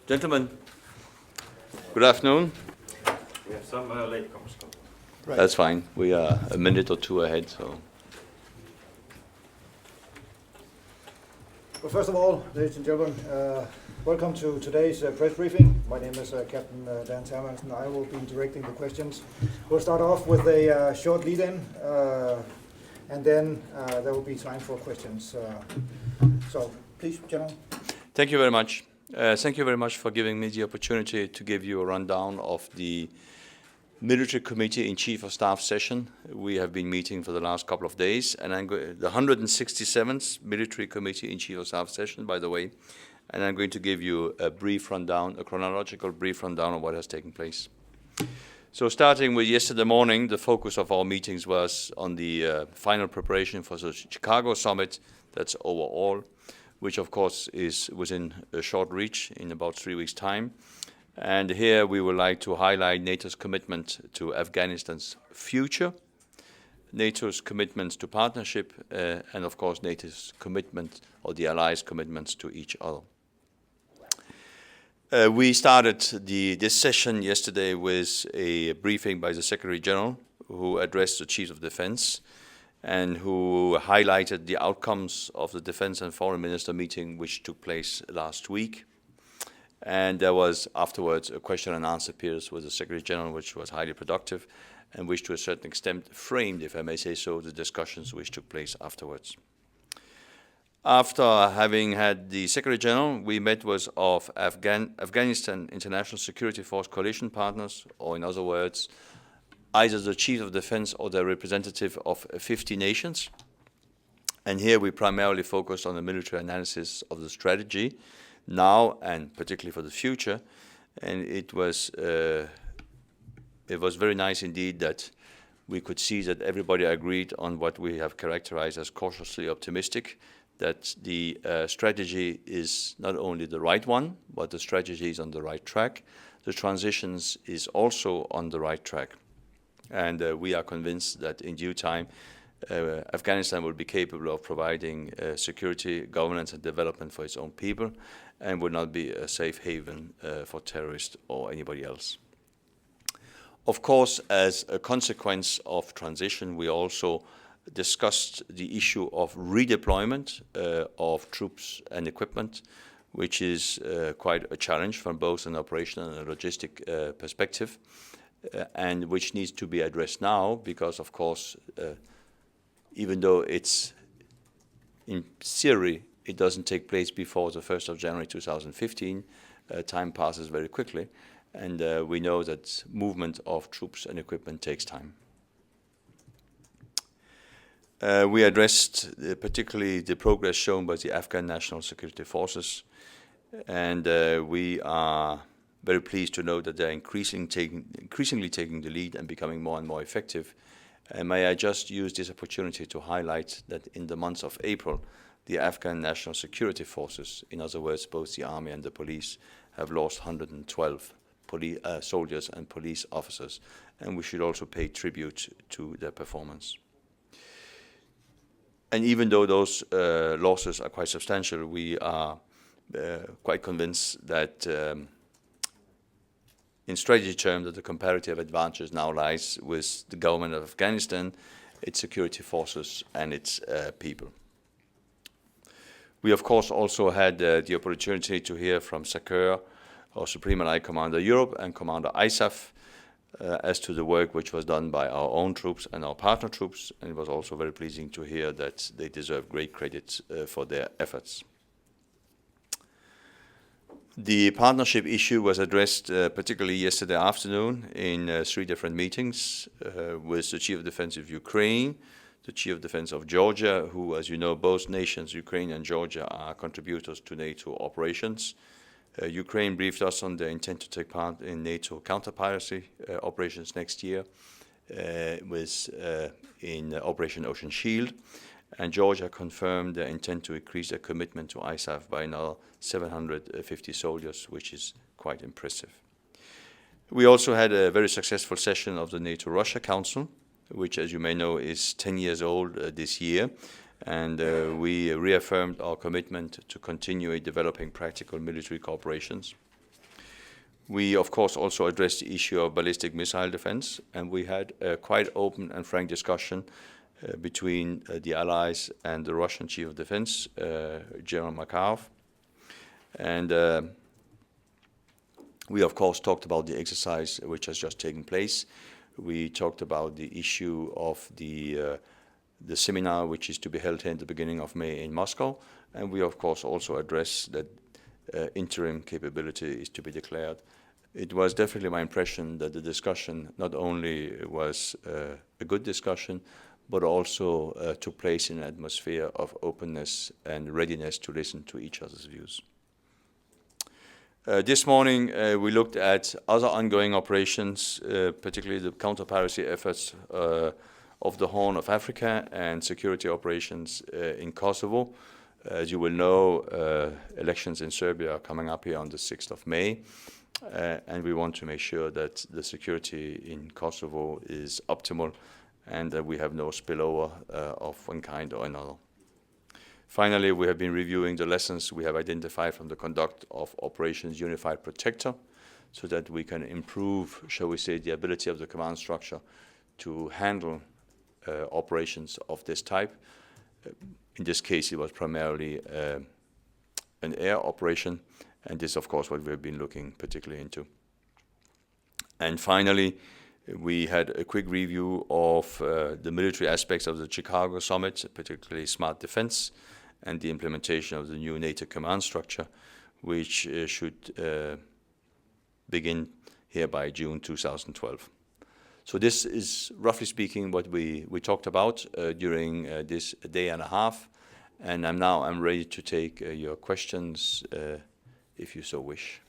Gentlemen, good afternoon. We have some latecomers. Right. That's fine. We are a minute or two ahead. So. Well, first of all, ladies and gentlemen, welcome to today's press briefing. My name is Captain Dan Termans, and I will be directing the questions. We'll start off with a short lead-in, and then there will be time for questions. So, please, General. Thank you very much. Thank you very much for giving me the opportunity to give you a rundown of the Military Committee in Chief of Staff session. We have been meeting for the last couple of days, and the 167th Military Committee in Chief of Staff session, by the way, and I'm going to give you a brief rundown, a chronological brief rundown of what has taken place. So starting with yesterday morning, the focus of our meetings was on the final preparation for the Chicago summit. That's overall, which of course is within a short reach in about 3 weeks' time. And here we would like to highlight NATO's commitment to Afghanistan's future, NATO's commitments to partnership, and of course NATO's commitment, or the allies' commitments to each other. We started this session yesterday with a briefing by the Secretary General, who addressed the Chiefs of Defense and who highlighted the outcomes of the Defense and Foreign Minister meeting which took place last week. And there was afterwards a question and answer period with the Secretary General, which was highly productive and which to a certain extent framed, if I may say so, the discussions which took place afterwards. After having had the Secretary General, we met with Afghanistan International Security Force coalition partners, or in other words, either the Chief of Defense or the representative of 50 nations. And here we primarily focused on the military analysis of the strategy, now and particularly for the future, and it was very nice indeed that we could see that everybody agreed on what we have characterized as cautiously optimistic, that the strategy is not only the right one, but the strategy is on the right track. The transitions is also on the right track, and we are convinced that in due time Afghanistan will be capable of providing security, governance and development for its own people, and will not be a safe haven for terrorists or anybody else. Of course, as a consequence of transition, we also discussed the issue of redeployment of troops and equipment, which is quite a challenge from both an operational and a logistic perspective, and which needs to be addressed now because, of course, even though it's in theory, it doesn't take place before the 1st of January 2015. Time passes very quickly, and we know that movement of troops and equipment takes time. We addressed particularly the progress shown by the Afghan National Security Forces, and we are very pleased to know that they're increasingly taking the lead and becoming more and more effective. And may I just use this opportunity to highlight that in the month of April, the Afghan National Security Forces, in other words, both the army and the police, have lost 112 soldiers and police officers, and we should also pay tribute to their performance. And even though those losses are quite substantial, we are quite convinced that in strategy terms, that the comparative advantage now lies with the government of Afghanistan, its security forces, and its people. We, of course, also had the opportunity to hear from SACEUR, or Supreme Allied Commander Europe, and Commander ISAF, as to the work which was done by our own troops and our partner troops, and it was also very pleasing to hear that they deserve great credit for their efforts. The partnership issue was addressed particularly yesterday afternoon in 3 different meetings with the Chief of Defense of Ukraine, the Chief of Defense of Georgia, who, as you know, both nations, Ukraine and Georgia, are contributors to NATO operations. Ukraine briefed us on their intent to take part in NATO Counter-Piracy operations next year in Operation Ocean Shield. And Georgia confirmed their intent to increase their commitment to ISAF by another 750 soldiers, which is quite impressive. We also had a very successful session of the NATO-Russia Council, which, as you may know, is 10 years old this year, and we reaffirmed our commitment to continue developing practical military cooperations. We, of course, also addressed the issue of ballistic missile defense, and we had a quite open and frank discussion between the Allies and the Russian Chief of Defense, General Knud. And we, of course, talked about the exercise which has just taken place. We talked about the issue of the seminar which is to be held here in the beginning of May in Moscow. And we, of course, also addressed that interim capability is to be declared. It was definitely my impression that the discussion not only was a good discussion, but also took place in an atmosphere of openness and readiness to listen to each other's views. This morning, we looked at other ongoing operations, particularly the counter-piracy efforts of the Horn of Africa and security operations in Kosovo. As you will know, elections in Serbia are coming up here on the 6th of May, and we want to make sure that the security in Kosovo is optimal and that we have no spillover of one kind or another. Finally, we have been reviewing the lessons we have identified from the conduct of Operations Unified Protector so that we can improve, shall we say, the ability of the command structure to handle operations of this type. In this case, it was primarily an air operation, and this, of course, what we've been looking particularly into. And finally, we had a quick review of the military aspects of the Chicago summit, particularly smart defense, and the implementation of the new NATO command structure, which should begin here by June 2012. So this is, roughly speaking, what we talked about during this day and a half, and I'm ready to take your questions if you so wish.